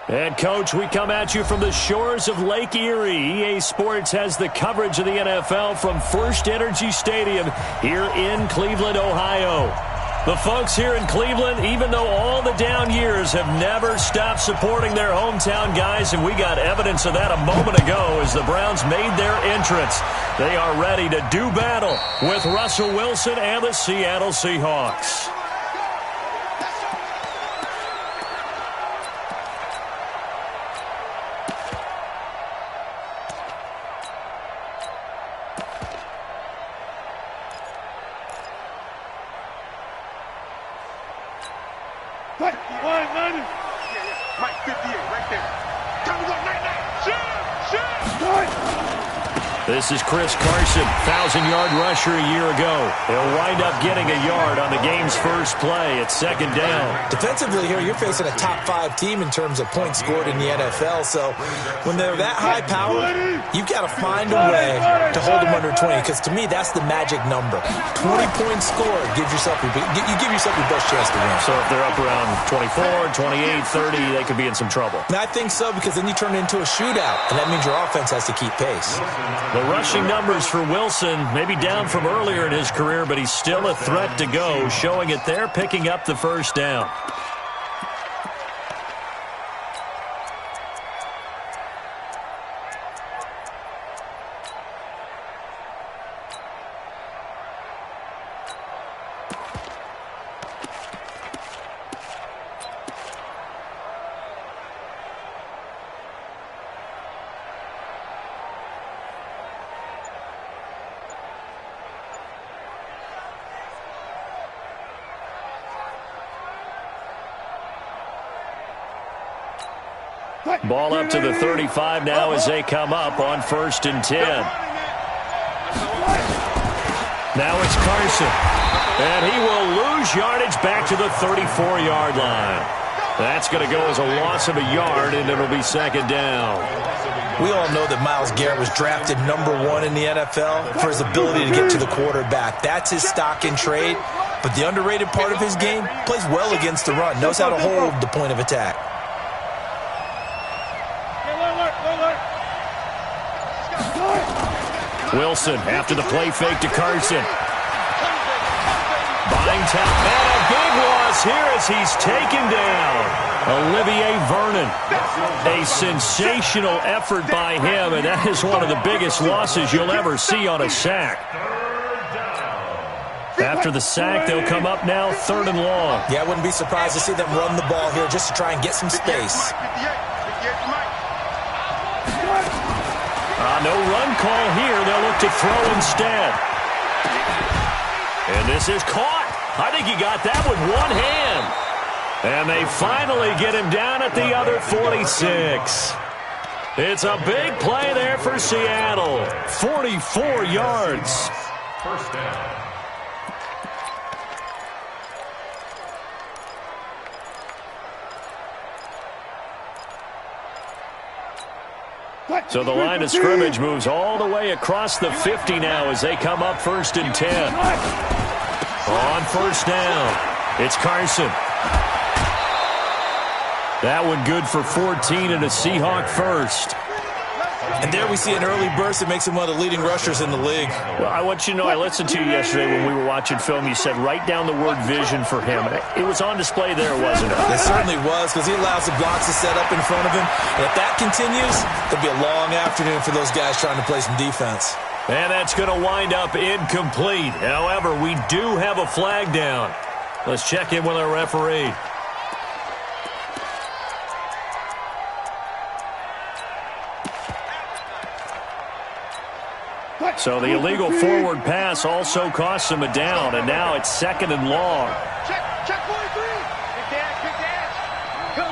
And, Coach, we come at you from the shores of Lake Erie. EA Sports has the coverage of the NFL from First Energy Stadium here in Cleveland, Ohio. The folks here in Cleveland, even though all the down years, have never stopped supporting their hometown guys, and we got evidence of that a moment ago as the Browns made their entrance. They are ready to do battle with Russell Wilson and the Seattle Seahawks. This is Chris Carson, 1,000-yard rusher a year ago. He'll wind up getting a yard on the game's first play at second down. Defensively here, you're facing a top-5 team in terms of points scored in the NFL. So when they're that high-powered, you've got to find a way to hold them under 20. Because to me, that's the magic number. 20 points scored gives yourself your best chance to win. So if they're up around 24, 28, 30, they could be in some trouble. And I think so, because then you turn it into a shootout, and that means your offense has to keep pace. The rushing numbers for Wilson, maybe down from earlier in his career, but he's still a threat to go, showing it there, picking up the first down. Ball up to the 35 now as they come up on 1st and 10. Now it's Carson. And he will lose yardage back to the 34-yard line. That's going to go as a loss of a yard, and it'll be second down. We all know that Myles Garrett was drafted #1 in the NFL for his ability to get to the quarterback. That's his stock in trade. But the underrated part of his game, plays well against the run, knows how to hold the point of attack. Wilson after the play fake to Carson. Buying time. And a big loss here as he's taken down. Olivier Vernon. A sensational effort by him, and that is one of the biggest losses you'll ever see on a sack. After the sack, they'll come up now 3rd and long. Yeah, I wouldn't be surprised to see them run the ball here just to try and get some space. No run call here. They'll look to throw instead. And this is caught. I think he got that with one hand. And they finally get him down at the other 46. It's a big play there for Seattle. 44 yards. First down. So the line of scrimmage moves all the way across the 50 now as they come up 1st and 10. On 1st down, it's Carson. That one good for 14 and a Seahawk first. And there we see an early burst that makes him one of the leading rushers in the league. Well, I want you to know, I listened to you yesterday when we were watching film. You said write down the word vision for him. It was on display there, wasn't it? It certainly was, because he allows the blocks to set up in front of him. And if that continues, there'll be a long afternoon for those guys trying to play some defense. And that's going to wind up incomplete. However, we do have a flag down. Let's check in with our referee. So the illegal forward pass also costs him a down, and now it's 2nd and long. Check 43. Big dash. Go.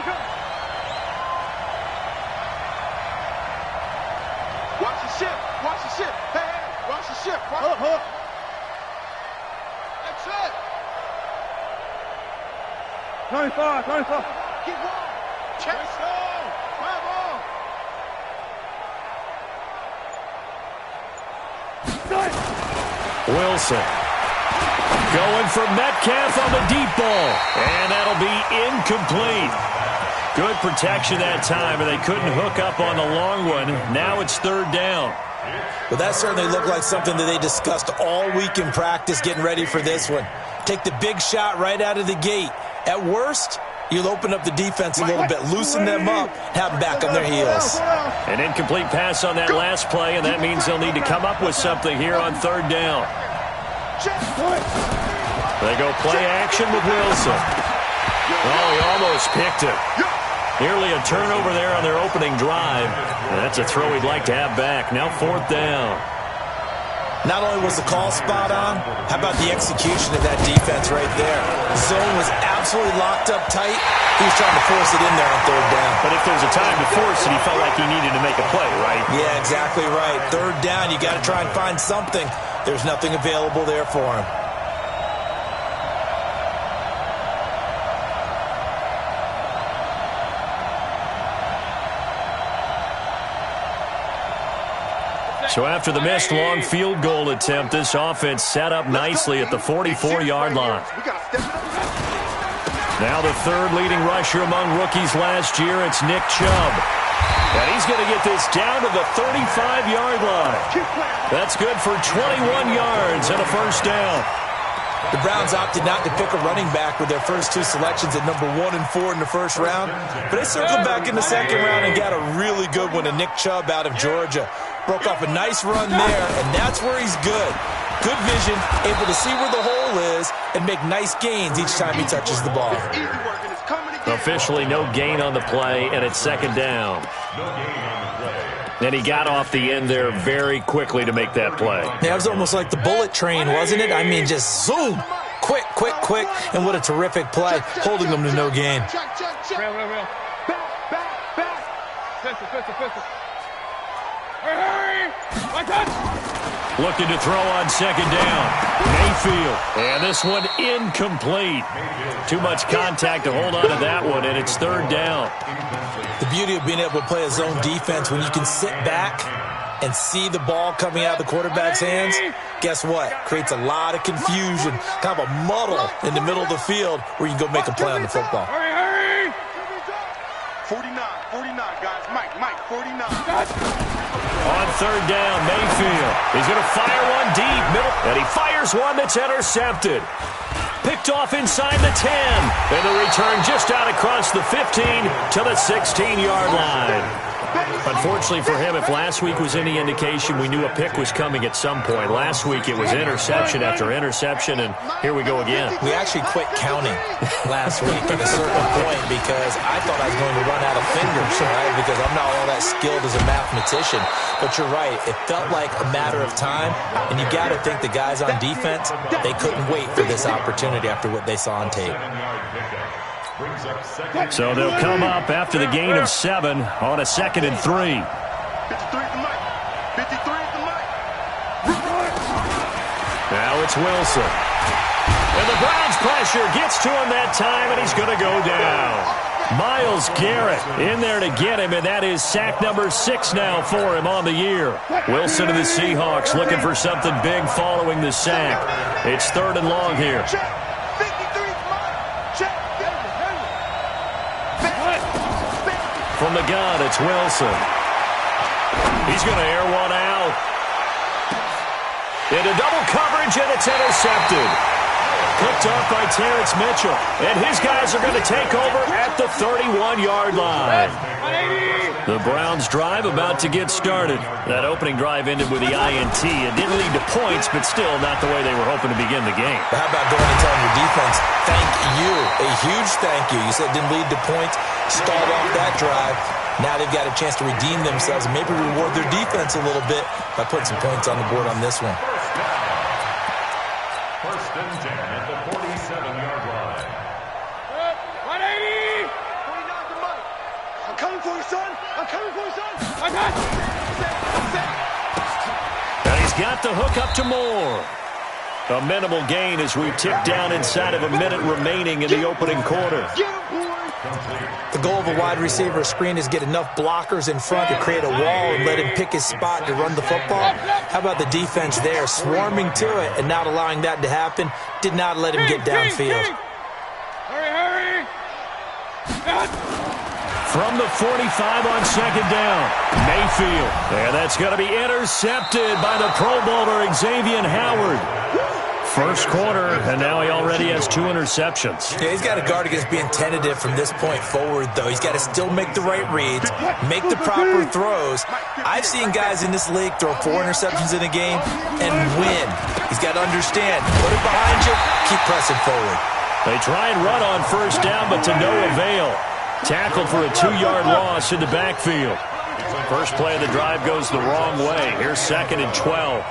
Watch the ship. Hey, watch the ship. Up. That's it. 25. Keep going. Check. Wilson going for Metcalf on the deep ball, and that'll be incomplete. Good protection that time, and they couldn't hook up on the long one. Now it's third down. Well, that certainly looked like something that they discussed all week in practice getting ready for this one. Take the big shot right out of the gate. At worst, you'll open up the defense a little bit, loosen them up, have them back on their heels. An incomplete pass on that last play, and that means they'll need to come up with something here on third down. They go play action with Wilson. Oh, he almost picked it. Nearly a turnover there on their opening drive. And that's a throw he'd like to have back. Now fourth down. Not only was the call spot on, how about the execution of that defense right there? The zone was absolutely locked up tight. He was trying to force it in there on third down. But if there's a time to force it, he felt like he needed to make a play, right? Yeah, exactly right. Third down, you got to try and find something. There's nothing available there for him. So after the missed long field goal attempt, this offense set up nicely at the 44-yard line. Now the third leading rusher among rookies last year, it's Nick Chubb. And he's going to get this down to the 35-yard line. That's good for 21 yards and a first down. The Browns opted not to pick a running back with their first two selections at number 1 and 4 in the first round. But they circled back in the second round and got a really good one to Nick Chubb out of Georgia. Broke off a nice run there, and that's where he's good. Good vision, able to see where the hole is, and make nice gains each time he touches the ball. Officially no gain on the play, and it's second down. And he got off the end there very quickly to make that play. Yeah, it was almost like the bullet train, wasn't it? I mean, just zoom. Quick, quick, quick. And what a terrific play, holding them to no gain. Real. Back. Hurry! Looking to throw on second down. Mayfield. And this one incomplete. Too much contact to hold on to that one, and it's third down. The beauty of being able to play a zone defense when you can sit back and see the ball coming out of the quarterback's hands, guess what? Creates a lot of confusion, kind of a muddle in the middle of the field where you can go make a play on the football. Hurry! 49, guys. Mike, 49. On third down, Mayfield. He's going to fire one deep, middle, and he fires one that's intercepted. Picked off inside the 10. And the return just out across the 15 to the 16-yard line. Unfortunately for him, if last week was any indication, we knew a pick was coming at some point. Last week it was interception after interception, and here we go again. We actually quit counting last week at a certain point because I thought I was going to run out of fingers, right? Because I'm not all that skilled as a mathematician. But you're right. It felt like a matter of time, and you got to think the guys on defense, they couldn't wait for this opportunity after what they saw on tape. So they'll come up after the gain of 7 on a 2nd and 3. 53 at the mic. 53 at the mic. Now it's Wilson. And the Browns pressure gets to him that time, and he's going to go down. Myles Garrett in there to get him, and that is sack number 6 now for him on the year. Wilson of the Seahawks looking for something big following the sack. It's third and long here. From the gun, it's Wilson. He's going to air one out. Into double coverage, and it's intercepted. Picked off by Terrence Mitchell. And his guys are going to take over at the 31-yard line. The Browns drive about to get started. That opening drive ended with the INT. It didn't lead to points, but still not the way they were hoping to begin the game. But how about going and telling your defense, thank you, a huge thank you. You said it didn't lead to points. Start off that drive. Now they've got a chance to redeem themselves and maybe reward their defense a little bit by putting some points on the board on this one. First and 10 at the 47-yard line. 180! 49 to Mike. I'm coming for you, son. I'm coming for you, son. I got you. And he's got the hook up to Moore. A minimal gain as we tick down inside of a minute remaining in the opening quarter. The goal of a wide receiver screen is get enough blockers in front to create a wall and let him pick his spot to run the football. How about the defense there, swarming to it and not allowing that to happen? Did not let him get downfield. Hurry! from the 45 on second down. Mayfield. And that's going to be intercepted by the Pro Bowler Xavier Howard. First quarter, and now he already has 2 interceptions. Yeah, he's got to guard against being tentative from this point forward, though. He's got to still make the right reads, make the proper throws. I've seen guys in this league throw 4 interceptions in a game and win. He's got to understand, put it behind you, keep pressing forward. They try and run on first down, but to no avail. Tackled for a 2-yard loss in the backfield. First play of the drive goes the wrong way. Here's 2nd and 12.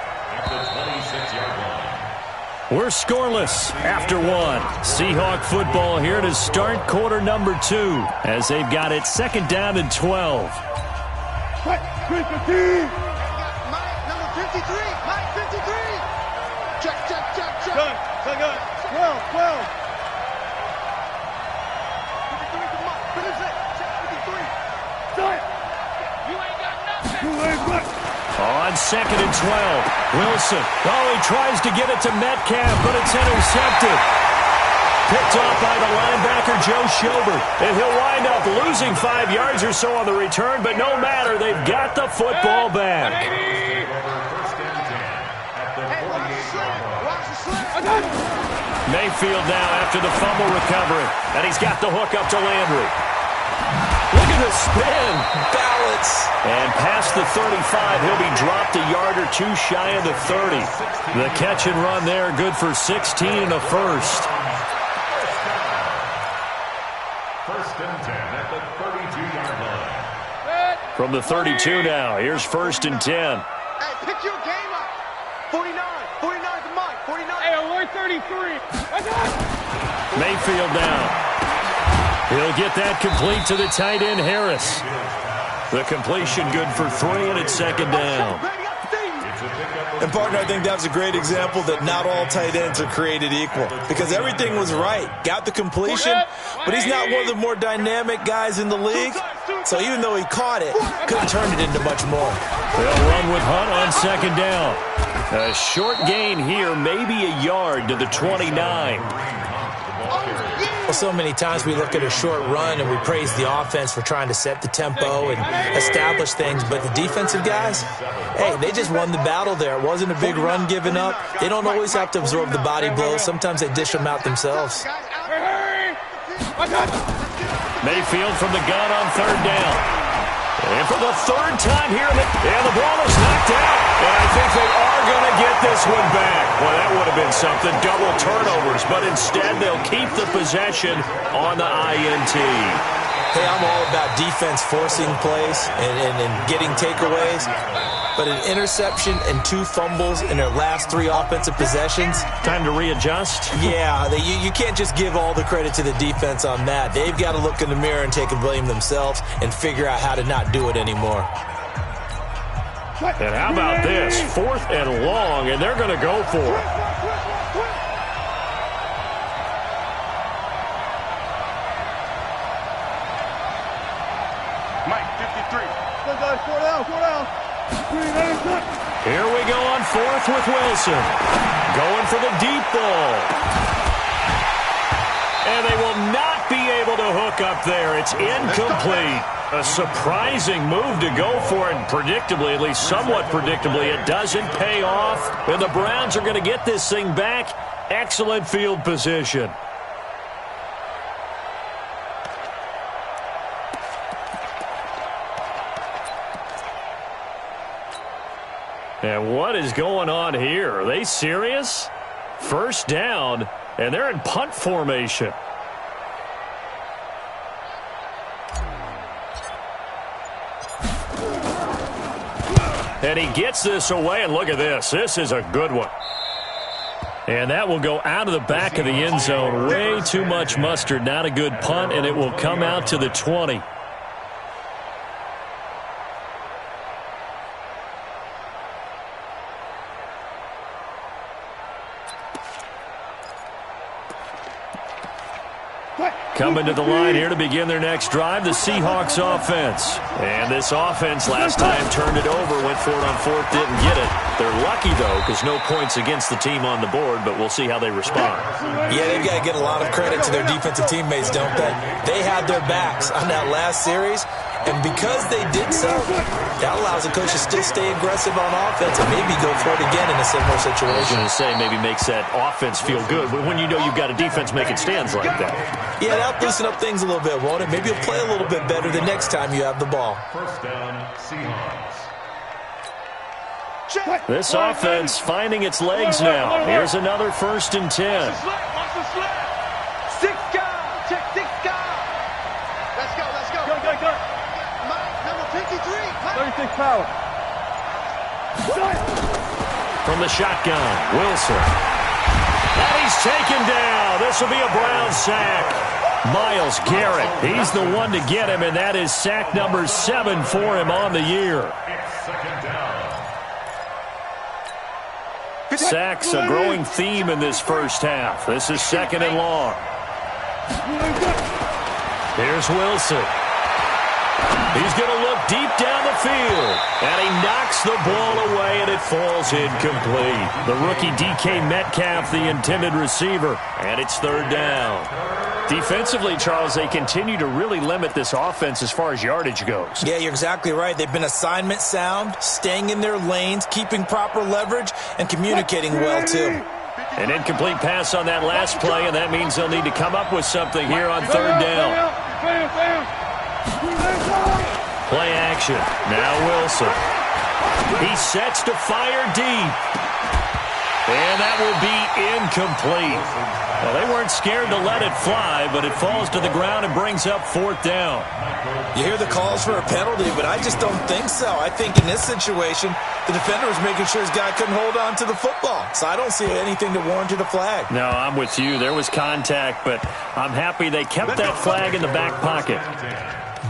We're scoreless after 1. Seahawk football here to start quarter number 2 as they've got it 2nd down and 12. Mike, number 53. Mike, 53. Check. Good. 12. 53 to Mike. Finish it. Check 53. Start. You ain't got nothing. On 2nd and 12, Wilson. Oh, he tries to get it to Metcalf, but it's intercepted. Picked off by the linebacker, Joe Schobert. And he'll wind up losing 5 yards or so on the return, but no matter, they've got the football back. Mayfield now after the fumble recovery, and he's got the hook up to Landry. Look at the spin. Balance. And past the 35, he'll be dropped a yard or 2 shy of the 30. The catch and run there, good for 16 and a first. First and 10 at the 32-yard line. From the 32 now, here's 1st and 10. Hey, pick your game up. 49 to Mike. 49. Hey, alert 33. Mayfield down. He'll get that complete to the tight end, Harris. The completion good for 3, and it's 2nd down. And, partner, I think that was a great example that not all tight ends are created equal because everything was right. Got the completion, but he's not one of the more dynamic guys in the league. So even though he caught it, couldn't turn it into much more. They'll run with Hunt on 2nd down. A short gain here, maybe a yard to the 29. Well, so many times we look at a short run and we praise the offense for trying to set the tempo and establish things, but the defensive guys, hey, they just won the battle there. It wasn't a big run given up. They don't always have to absorb the body blows. Sometimes they dish them out themselves. Mayfield from the gun on 3rd down. And for the 3rd time here, and the ball is knocked out. And I think they are going to get this one back. Well, that would have been something, double turnovers. But instead, they'll keep the possession on the INT. Hey, I'm all about defense forcing plays and getting takeaways. But an interception and 2 fumbles in their last 3 offensive possessions. Time to readjust? Yeah, you can't just give all the credit to the defense on that. They've got to look in the mirror and take a blame themselves and figure out how to not do it anymore. And how about this? 4th and long, and they're going to go for it. Mike, 53. 4 down. Here we go on 4th with Wilson. Going for the deep ball. And they will not be able to hook up there. It's incomplete. A surprising move to go for it. Predictably, at least somewhat predictably, it doesn't pay off. And the Browns are going to get this thing back. Excellent field position. And what is going on here? Are they serious? 1st down, and they're in punt formation. And he gets this away, and look at this. This is a good one. And that will go out of the back of the end zone. Way too much mustard. Not a good punt, and it will come out to the 20. Coming to the line here to begin their next drive, the Seahawks offense. And this offense last time turned it over, went for it on fourth, didn't get it. They're lucky, though, because no points against the team on the board, but we'll see how they respond. Yeah, they've got to get a lot of credit to their defensive teammates, don't they? They had their backs on that last series, and because they did so, that allows the coach to still stay aggressive on offense and maybe go for it again in a similar situation. I was going to say, maybe makes that offense feel good, but when you know you've got a defense making stands like that. Yeah, that'll loosen up things a little bit, won't it? Maybe you'll play a little bit better the next time you have the ball. First down, Seahawks. This offense finding its legs now. Here's another 1st and 10. Watch the slip. 6 guys. Check 6 guys. Let's go, let's go. Go. Mike, number 53. 36 power. From the shotgun, Wilson. And he's taken down. This will be a Brown sack. Myles Garrett, he's the one to get him, and that is sack number 7 for him on the year. It's second down. Sacks a growing theme in this first half. This is 2nd and long. Here's Wilson. He's going to look deep down the field, and he knocks the ball away, and it falls incomplete. The rookie DK Metcalf, the intended receiver, and it's 3rd down. Defensively, Charles, they continue to really limit this offense as far as yardage goes. Yeah, you're exactly right. They've been assignment sound, staying in their lanes, keeping proper leverage, and communicating well, too. An incomplete pass on that last play, and that means they'll need to come up with something here on 3rd down. Play action. Now Wilson. He sets to fire deep. And that will be incomplete. Well, they weren't scared to let it fly, but it falls to the ground and brings up 4th down. You hear the calls for a penalty, but I just don't think so. I think in this situation, the defender was making sure his guy couldn't hold on to the football. So I don't see anything to warrant a flag. No, I'm with you. There was contact, but I'm happy they kept that flag in the back pocket.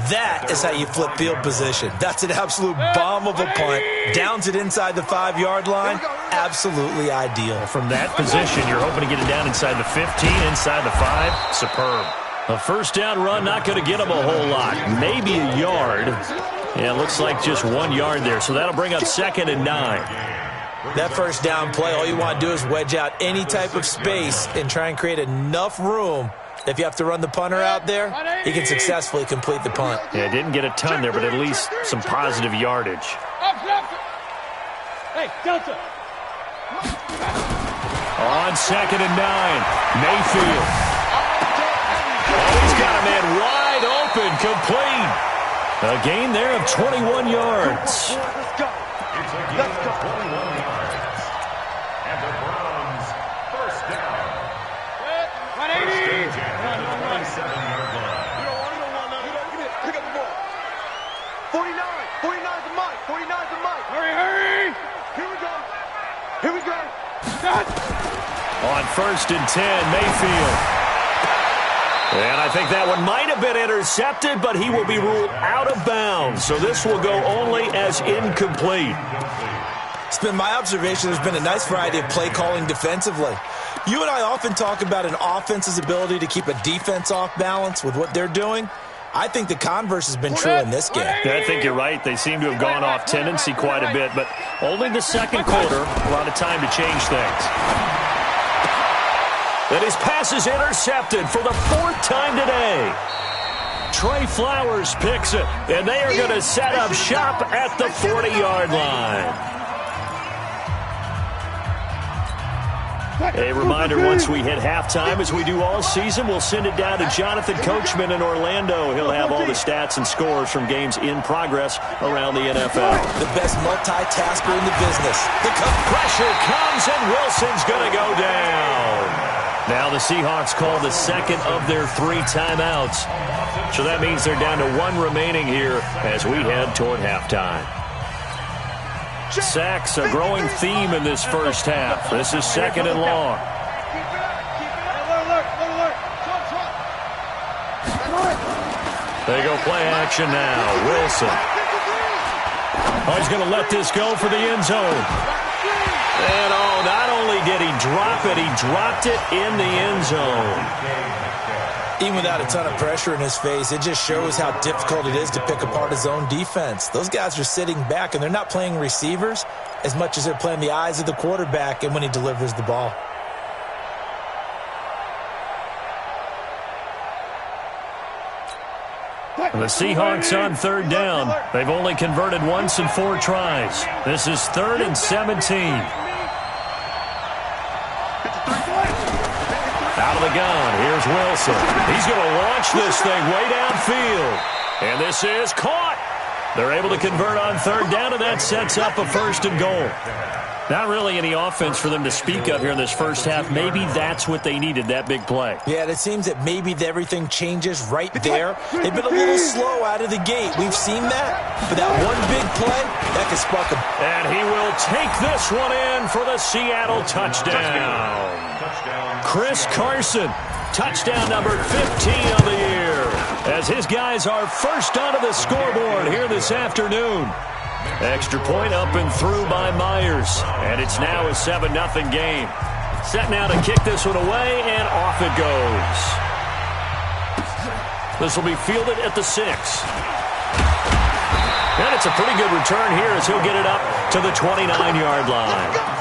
That is how you flip field position. That's an absolute bomb of a punt. Downs it inside the 5-yard line. Absolutely ideal. From that position, you're hoping to get it down inside the 15, inside the 5. Superb. A 1st down run, not going to get them a whole lot. Maybe a yard. Yeah, it looks like just 1 yard there. So that'll bring up 2nd and 9. That 1st down play, all you want to do is wedge out any type of space and try and create enough room. If you have to run the punter out there, he can successfully complete the punt. Yeah, didn't get a ton there, but at least some positive yardage. Hey, Delta. On 2nd and 9, Mayfield. Oh, he's got a man wide open, complete. A gain there of 21 yards. Let's go. It's a gain of 21 yards. And the Browns, 1st down. 180. 27-yard line. You don't want none. Pick up the ball. 49. 49 to Mike. 49 to Mike. Hurry. Here we go. On 1st and 10, Mayfield. And I think that one might have been intercepted, but he will be ruled out of bounds. So this will go only as incomplete. It's been my observation there's been a nice variety of play calling defensively. You and I often talk about an offense's ability to keep a defense off balance with what they're doing. I think the converse has been true in this game. I think you're right. They seem to have gone off tendency quite a bit, but only the 2nd quarter, a lot of time to change things. And his pass is intercepted for the 4th time today. Trey Flowers picks it, and they are going to set up shop at the 40-yard line. A reminder, once we hit halftime, as we do all season, we'll send it down to Jonathan Coachman in Orlando. He'll have all the stats and scores from games in progress around the NFL. The best multitasker in the business. The pressure comes, and Wilson's going to go down. Now the Seahawks call the 2nd of their 3 timeouts. So that means they're down to 1 remaining here as we head toward halftime. Sacks a growing theme in this first half. This is 2nd and long. They go play action now. Wilson. Oh, he's going to let this go for the end zone. And not only did he drop it, he dropped it in the end zone. Even without a ton of pressure in his face, it just shows how difficult it is to pick apart his own defense. Those guys are sitting back, and they're not playing receivers as much as they're playing the eyes of the quarterback and when he delivers the ball. The Seahawks on third down. They've only converted once in 4 tries. This is 3rd and 17. Out of the gun, here's Wilson. He's going to launch this thing way downfield. And this is caught. They're able to convert on third down, and that sets up a 1st and goal. Not really any offense for them to speak of here in this first half. Maybe that's what they needed, that big play. Yeah, it seems that maybe everything changes right there. They've been a little slow out of the gate. We've seen that. But that one big play, that could spark them. And he will take this one in for the Seattle touchdown. Chris Carson, touchdown number 15 of the year, as his guys are first onto the scoreboard here this afternoon. Extra point up and through by Myers, and it's now a 7-0 game. Set now to kick this one away, and off it goes. This will be fielded at the 6. And it's a pretty good return here as he'll get it up to the 29-yard line.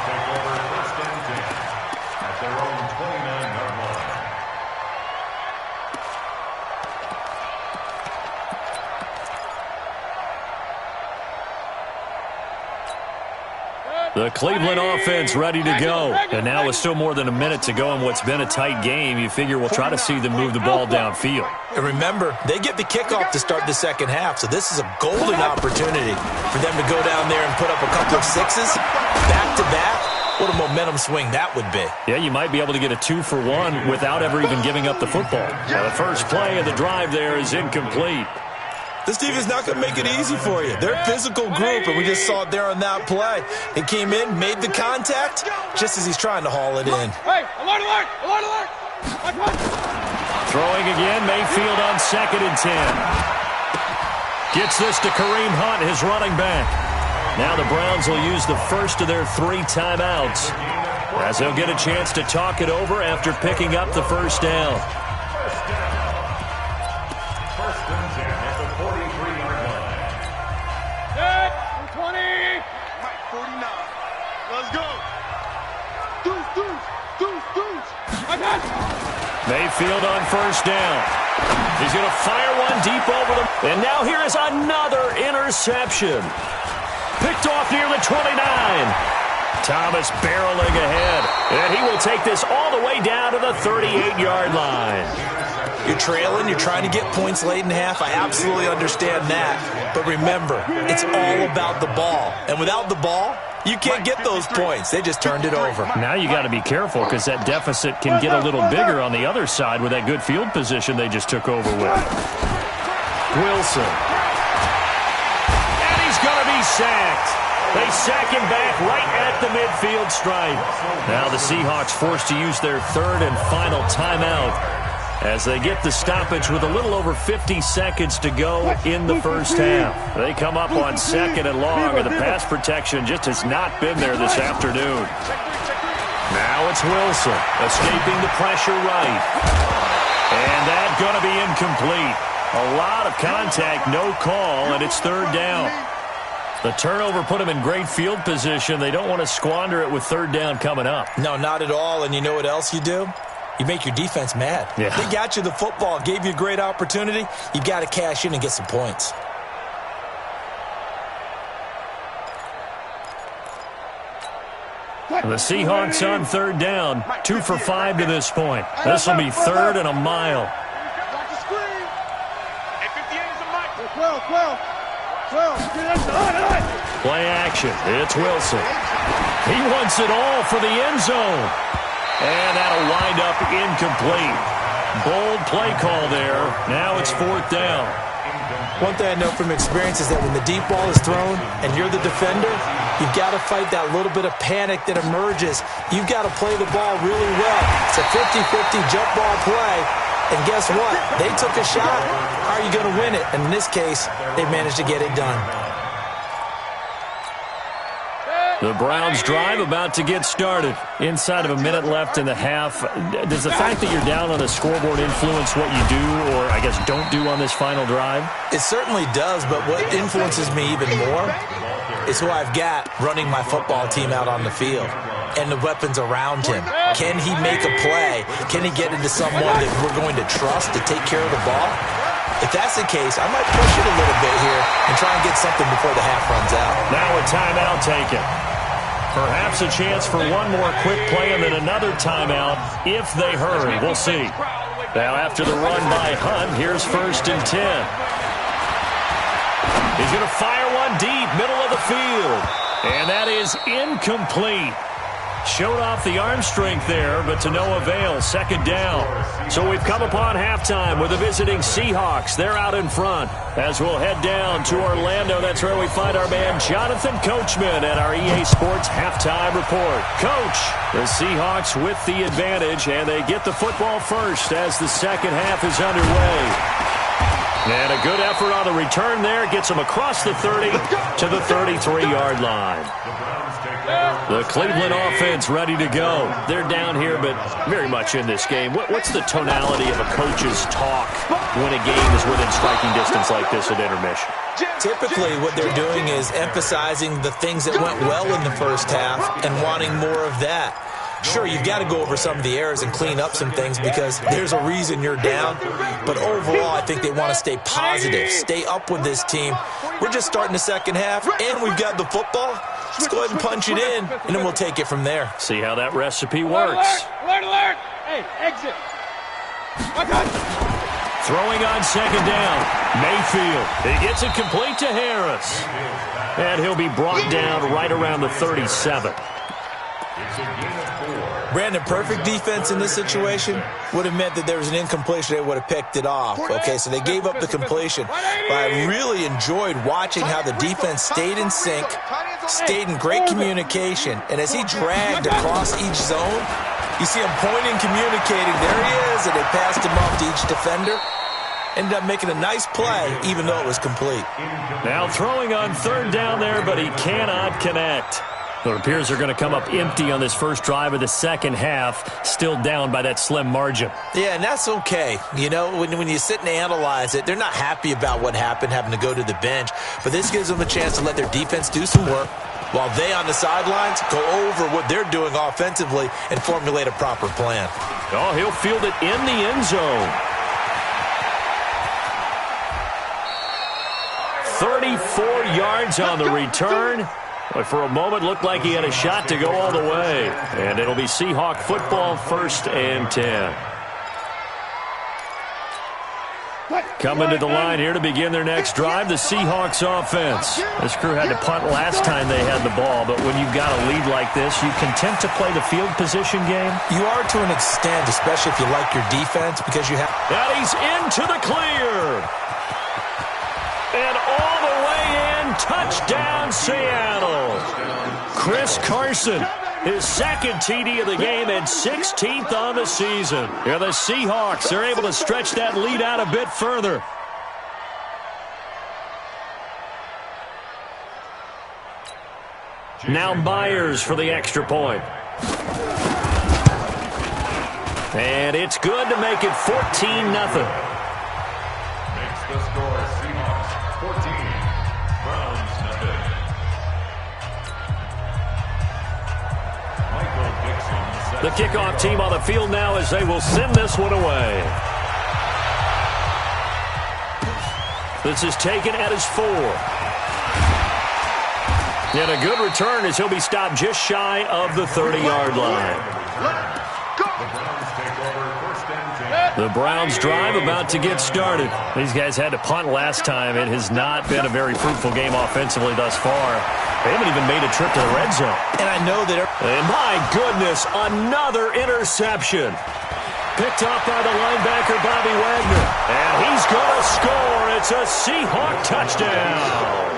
The Cleveland offense ready to go. And now with still more than a minute to go in what's been a tight game, you figure we'll try to see them move the ball downfield. And remember, they get the kickoff to start the second half, so this is a golden opportunity for them to go down there and put up a couple of 6s back-to-back. What a momentum swing that would be. Yeah, you might be able to get a 2-for-1 without ever even giving up the football. Now, the first play of the drive there is incomplete. This team is not going to make it easy for you. They're a physical group, and we just saw it there on that play. He came in, made the contact, just as he's trying to haul it in. Hey, alert, alert, alert, alert. Throwing again, Mayfield on 2nd and 10. Gets this to Kareem Hunt, his running back. Now the Browns will use the first of their 3 timeouts, as they'll get a chance to talk it over after picking up the first down. Mayfield on first down. He's going to fire one deep over them. And now here is another interception. Picked off near the 29. Thomas barreling ahead. And he will take this all the way down to the 38-yard line. You're trailing, you're trying to get points late in half. I absolutely understand that. But remember, it's all about the ball. And without the ball, you can't get those points. They just turned it over. Now you got to be careful because that deficit can get a little bigger on the other side with that good field position they just took over with. Wilson. And he's going to be sacked. They sack him back right at the midfield stripe. Now the Seahawks forced to use their 3rd and final timeout as they get the stoppage with a little over 50 seconds to go in the first half. They come up on 2nd and long, and the pass protection just has not been there this afternoon. Now it's Wilson, escaping the pressure right. And that's going to be incomplete. A lot of contact, no call, and it's 3rd down. The turnover put them in great field position. They don't want to squander it with 3rd down coming up. No, not at all, and you know what else you do? You make your defense mad. Yeah. They got you the football, gave you a great opportunity. You got to cash in and get some points. The Seahawks on 3rd down, 2 for 5 to this point. This will be 3rd and a mile. Play action. It's Wilson. He wants it all for the end zone. And that'll wind up incomplete. Bold play call there. Now it's 4th down. One thing I know from experience is that when the deep ball is thrown and you're the defender, you've got to fight that little bit of panic that emerges. You've got to play the ball really well. It's a 50-50 jump ball play. And guess what? They took a shot. How are you going to win it? And in this case, they managed to get it done. The Browns drive about to get started. Inside of a minute left in the half. Does the fact that you're down on the scoreboard influence what you do, or I guess don't do on this final drive? It certainly does, but what influences me even more is who I've got running my football team out on the field and the weapons around him. Can he make a play? Can he get into someone that we're going to trust to take care of the ball? If that's the case, I might push it a little bit here and try and get something before the half runs out. Now a timeout taken. Perhaps a chance for one more quick play and then another timeout if they hurry. We'll see. Now after the run by Hunt, here's 1st and 10. He's going to fire one deep, middle of the field. And that is incomplete. Showed off the arm strength there, but to no avail. 2nd down. So we've come upon halftime with the visiting Seahawks. They're out in front. As we'll head down to Orlando, that's where we find our man Jonathan Coachman at our EA Sports Halftime Report. Coach, the Seahawks with the advantage, and they get the football first as the second half is underway. And a good effort on the return there. Gets them across the 30 to the 33-yard line. The Cleveland offense ready to go. They're down here, but very much in this game. What's the tonality of a coach's talk when a game is within striking distance like this at intermission? Typically, what they're doing is emphasizing the things that went well in the first half and wanting more of that. Sure, you've got to go over some of the errors and clean up some things because there's a reason you're down. But overall, I think they want to stay positive, stay up with this team. We're just starting the second half, and we've got the football. Let's go ahead and punch it in, and then we'll take it from there. See how that recipe works. Alert! Hey, exit! Throwing on 2nd down. Mayfield. He gets it complete to Harris. And he'll be brought down right around the 37. Brandon, perfect defense in this situation would have meant that there was an incompletion. They would have picked it off. Okay, so they gave up the completion. But I really enjoyed watching how the defense stayed in sync, stayed in great communication. And as he dragged across each zone, you see him pointing, communicating. There he is, and they passed him off to each defender. Ended up making a nice play, even though it was complete. Now throwing on 3rd down there, but he cannot connect. It appears they're going to come up empty on this first drive of the second half, still down by that slim margin. Yeah, and that's okay. You know, when you sit and analyze it, they're not happy about what happened, having to go to the bench. But this gives them a chance to let their defense do some work while they on the sidelines go over what they're doing offensively and formulate a proper plan. Oh, he'll field it in the end zone. 34 yards on the return. But for a moment, looked like he had a shot to go all the way. And it'll be Seahawk football, 1st and 10. Coming to the line here to begin their next drive, the Seahawks offense. This crew had to punt last time they had the ball, but when you've got a lead like this, you content to play the field position game? You are to an extent, especially if you like your defense, because you have... And he's into the clear. And all the way in, touchdown Seattle. Chris Carson, his 2nd TD of the game and 16th on the season. Yeah, the Seahawks are able to stretch that lead out a bit further. Now Myers for the extra point. And it's good to make it 14-0. Makes the score Seahawks 14, Browns nothing. Michael Dixon. The kickoff team on the field now as they will send this one away. This is taken at his 4. And a good return as he'll be stopped just shy of the 30-yard line. The Browns drive about to get started. These guys had to punt last time. It has not been a very fruitful game offensively thus far. They haven't even made a trip to the red zone. And I know that... And my goodness, another interception. Picked up by the linebacker, Bobby Wagner. And he's going to score. It's a Seahawk touchdown.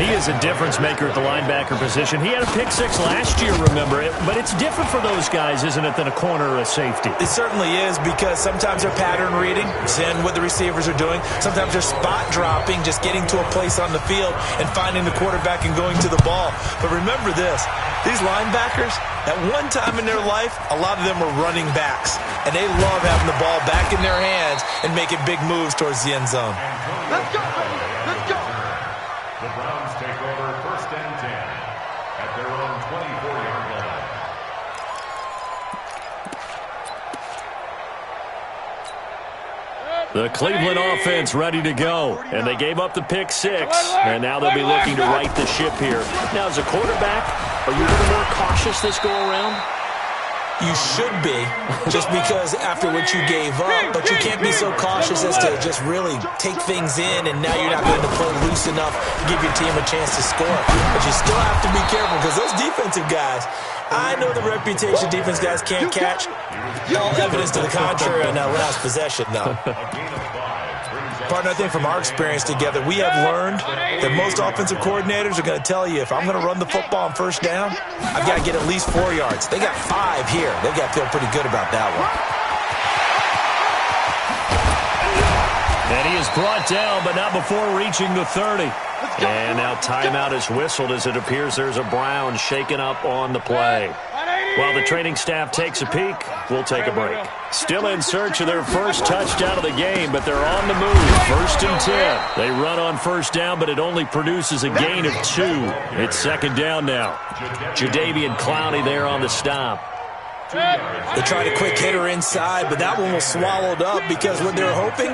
He is a difference maker at the linebacker position. He had a pick six last year, remember it, but it's different for those guys, isn't it, than a corner or a safety? It certainly is, because sometimes they're pattern reading, seeing what the receivers are doing. Sometimes they're spot dropping, just getting to a place on the field and finding the quarterback and going to the ball. But remember this, these linebackers, at one time in their life, a lot of them were running backs, and they love having the ball back in their hands and making big moves towards the end zone. Let's go, baby. Let's go. The Browns take over 1st and 10 at their own 24-yard line. The Cleveland offense ready to go, and they gave up the pick six, and now they'll be looking to right the ship here. Now, as a quarterback, are you a little more cautious this go-around? You should be, just because after what you gave up, but you can't be so cautious as to just really take things in, and now you're not going to play loose enough to give your team a chance to score. But you still have to be careful, because those defensive guys, I know the reputation defense guys can't catch. All evidence to the contrary on that last possession, though. Partner, I think from our experience together, we have learned that most offensive coordinators are going to tell you, if I'm going to run the football on 1st down, I've got to get at least 4 yards. They got 5 here. They've got to feel pretty good about that one. And he is brought down, but not before reaching the 30. And now timeout is whistled as it appears there's a Brown shaken up on the play. While the training staff takes a peek, we'll take a break. Still in search of their first touchdown of the game, but they're on the move. 1st and 10. They run on 1st down, but it only produces a gain of 2. It's 2nd down now. Jadeveon Clowney there on the stop. They tried a quick hitter inside, but that one was swallowed up, because what they're hoping,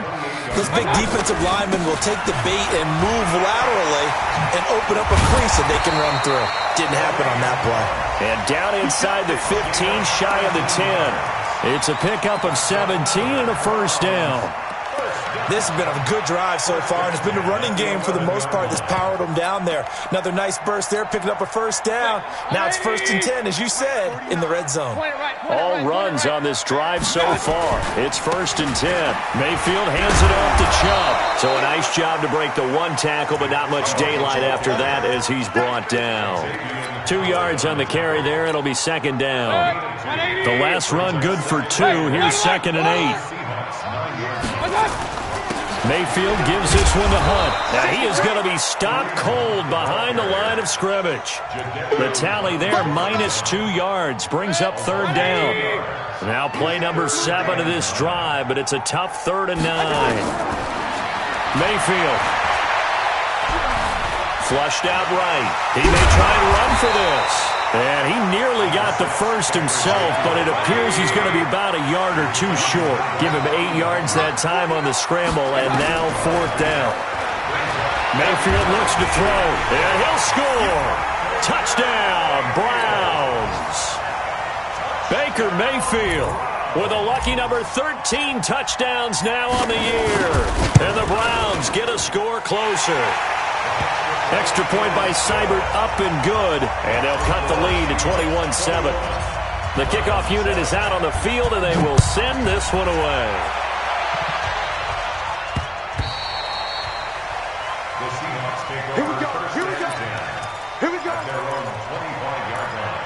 this big defensive lineman will take the bait and move laterally and open up a crease that they can run through. Didn't happen on that play. And down inside the 15, shy of the 10. It's a pickup of 17 and a 1st down. This has been a good drive so far, and it's been the running game for the most part that's powered them down there. Another nice burst there, picking up a 1st down. Now it's 1st and 10, as you said, in the red zone. All runs on this drive so far. It's 1st and 10. Mayfield hands it off to Chubb. So a nice job to break the 1 tackle, but not much daylight after that as he's brought down. 2 yards on the carry there. It'll be 2nd down. The last run good for 2. Here's 2nd and 8. Mayfield gives this one to Hunt. Now he is going to be stopped cold behind the line of scrimmage. The tally there, minus 2 yards, brings up 3rd down. Now play number 7 of this drive, but it's a tough 3rd and 9. Mayfield. Flushed out right. He may try and run for this. And he nearly got the first himself, but it appears he's going to be about a yard or 2 short. Give him 8 yards that time on the scramble, and now 4th down. Mayfield looks to throw, and he'll score. Touchdown, Browns. Baker Mayfield with a lucky number 13 touchdowns now on the year. And the Browns get a score closer. Extra point by Seibert up and good, and they'll cut the lead to 21-7. The kickoff unit is out on the field, and they will send this one away. The Seahawks take over. Here we go. Here we go. Here we go. At their own 25-yard line.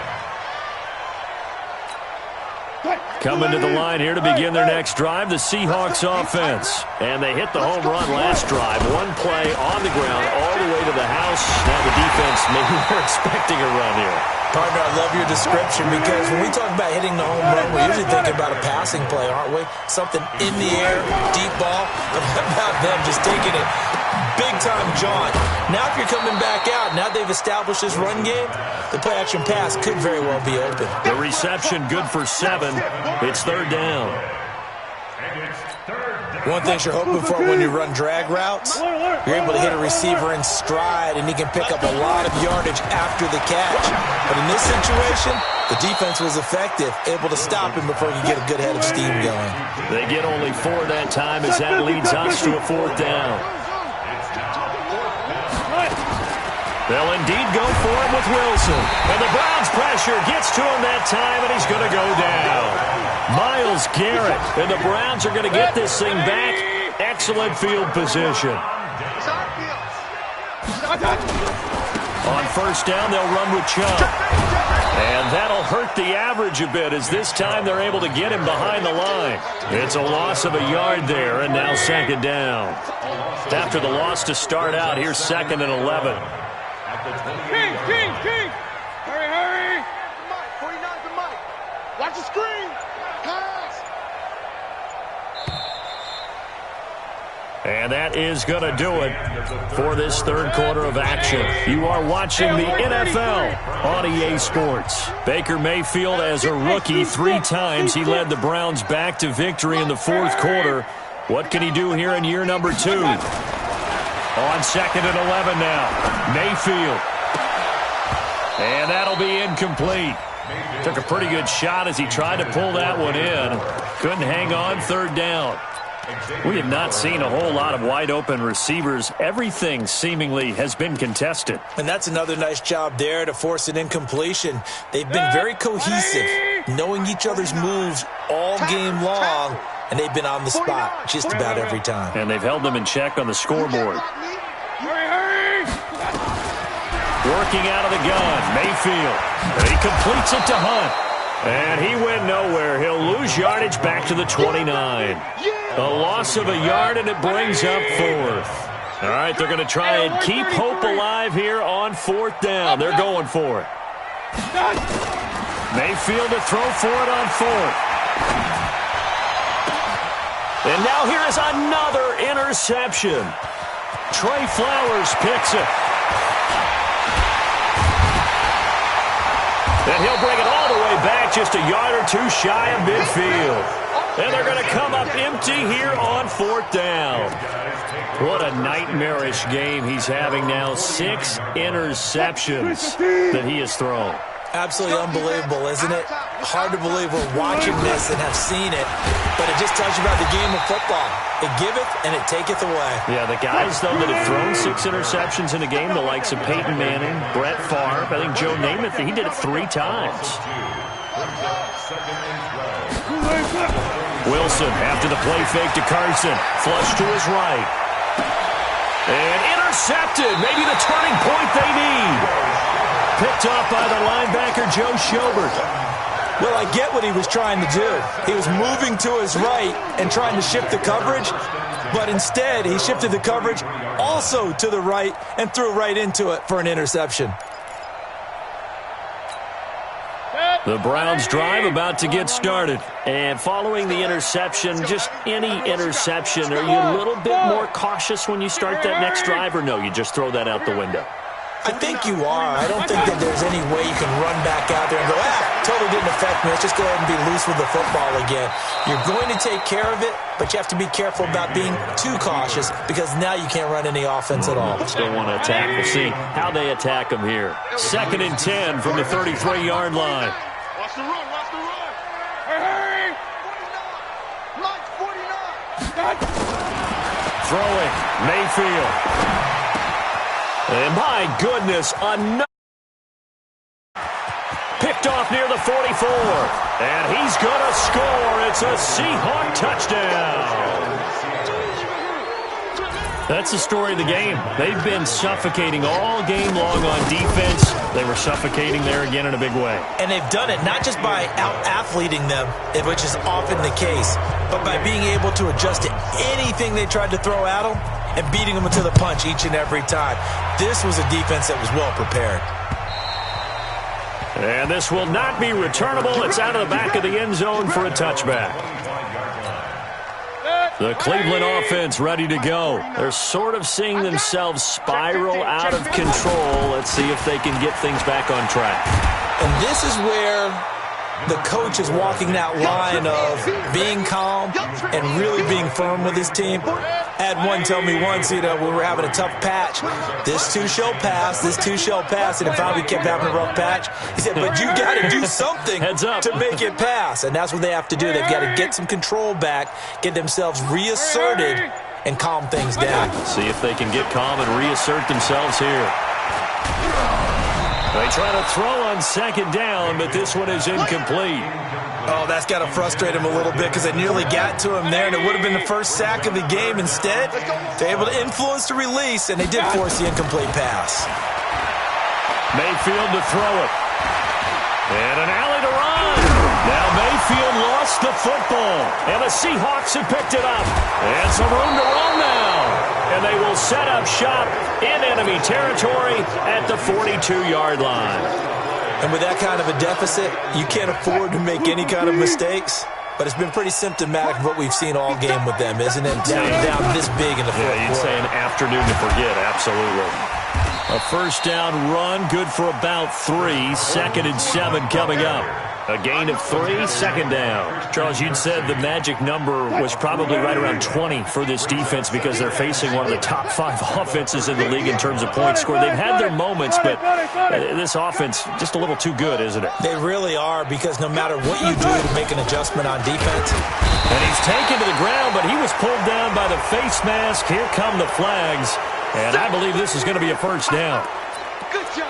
Coming to the line here to begin their next drive, the Seahawks offense. And they hit the home run last drive. 1 play on the ground all the way to the house. Now the defense, maybe they're expecting a run here. Partner, I love your description, because when we talk about hitting the home run, we're usually thinking about a passing play, aren't we? Something in the air, deep ball. But how about them just taking it big-time jaunt? Now if you're coming back out, now they've established this run game, the play-action pass could very well be open. The reception good for 7. It's 3rd down. One thing you're hoping for when you run drag routes, you're able to hit a receiver in stride, and he can pick up a lot of yardage after the catch. But in this situation, the defense was effective, able to stop him before he could get a good head of steam going. They get only 4 that time as that leads us to a 4th down. They'll indeed go for it with Wilson. And the Browns pressure gets to him that time, and he's going to go down. Myles Garrett. And the Browns are going to get this thing back. Excellent field position. It's our field. On first down, they'll run with Chubb. And that'll hurt the average a bit as this time they're able to get him behind the line. It's a loss of a yard there, and now second down. After the loss to start out, here's 2nd and 11. King! Hurry! Mike, 49 to Mike. Watch the screen. Pass. And that is going to do it for this third quarter of action. You are watching the NFL on EA Sports. Baker Mayfield, as a rookie, 3 times he led the Browns back to victory in the fourth quarter. What can he do here in year number 2? On 2nd and 11 now. Mayfield. And that'll be incomplete. Took a pretty good shot as he tried to pull that one in. Couldn't hang on, third down. We have not seen a whole lot of wide-open receivers. Everything seemingly has been contested. And that's another nice job there to force an incompletion. They've been very cohesive, knowing each other's moves all game long, and they've been on the spot just about every time. And they've held them in check on the scoreboard. Hurry! Working out of the gun, Mayfield. And he completes it to Hunt. And he went nowhere. He'll lose yardage back to the 29. A loss of a yard, and it brings up 4th. All right, they're going to try and keep hope alive here on 4th down. They're going for it. Mayfield to throw for it on 4th. And now here is another interception. Trey Flowers picks it. And he'll bring it all the way back, just a yard or 2 shy of midfield. And they're going to come up empty here on 4th down. What a nightmarish game he's having now. 6 interceptions that he has thrown. Absolutely unbelievable, isn't it? Hard to believe we're watching this and have seen it, but it just tells you about the game of football. It giveth and it taketh away. Yeah, the guys, though, that have thrown 6 interceptions in a game, the likes of Peyton Manning, Brett Favre, I think Joe Namath, he did it 3 times. Wilson, after the play fake to Carson, flush to his right. And intercepted, maybe the turning point they need. Picked off by the linebacker, Joe Schobert. Well, I get what he was trying to do. He was moving to his right and trying to shift the coverage, but instead he shifted the coverage also to the right and threw right into it for an interception. The Browns drive about to get started. And following the interception, just any interception, are you a little bit more cautious when you start that next drive, or no, you just throw that out the window? I think you are. I don't think that there's any way you can run back out there and go, totally didn't affect me. Let's just go ahead and be loose with the football again. You're going to take care of it, but you have to be careful about being too cautious because now you can't run any offense at all. Still want to attack. We'll see how they attack them here. 2nd and 10 from the 33-yard line. Watch the run. Hurry! 49. Mike, 49. Throwing, Mayfield. And my goodness, another picked off near the 44. And he's going to score. It's a Seahawk touchdown. That's the story of the game. They've been suffocating all game long on defense. They were suffocating there again in a big way. And they've done it not just by out-athleting them, which is often the case, but by being able to adjust to anything they tried to throw at them and beating them to the punch each and every time. This was a defense that was well prepared. And this will not be returnable. It's out of the back of the end zone for a touchback. The Cleveland offense ready to go. They're sort of seeing themselves spiral out of control. Let's see if they can get things back on track. And this is where the coach is walking that line of being calm and really being firm with his team. I had one tell me once, we were having a tough patch. This too shall pass, this too shall pass. And finally we kept having a rough patch. He said, but you got to do something to make it pass. And that's what they have to do. They've got to get some control back, get themselves reasserted, and calm things down. See if they can get calm and reassert themselves here. They try to throw on 2nd down, but this one is incomplete. Oh, that's got to frustrate him a little bit because they nearly got to him there, and it would have been the first sack of the game. Instead, they're able to influence the release, and they did force the incomplete pass. Mayfield to throw it. And an alley to run. Now Mayfield lost the football. And the Seahawks have picked it up. And some room to run now. And they will set up shop in enemy territory at the 42-yard line. And with that kind of a deficit, you can't afford to make any kind of mistakes. But it's been pretty symptomatic of what we've seen all game with them, isn't it? Down this big in the fourth quarter. You'd say an afternoon to forget, absolutely. A first down run, good for about 3. 2nd and 7 coming up. A gain of 3, 2nd down. Charles, you'd said the magic number was probably right around 20 for this defense because they're facing one of the top 5 offenses in the league in terms of points scored. They've had their moments, but this offense just a little too good, isn't it? They really are, because no matter what you do to make an adjustment on defense. And he's taken to the ground, but he was pulled down by the face mask. Here come the flags. And I believe this is going to be a first down. Good job.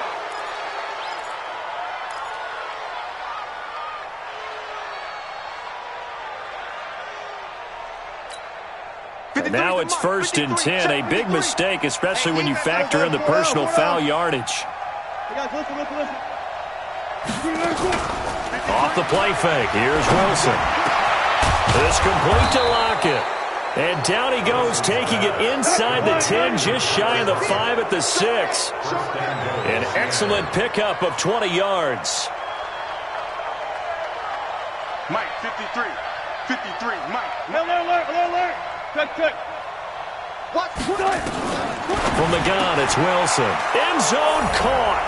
Now it's 1st and 10. A big mistake, especially when you factor in the personal foul yardage. Off the play fake. Here's Wilson. It's complete to Lockett. And down he goes, taking it inside the 10, just shy of the 5 at the 6. An excellent pickup of 20 yards. Mike, 53. 53, Mike. Alert. Check. What? From the gun, it's Wilson. End zone caught.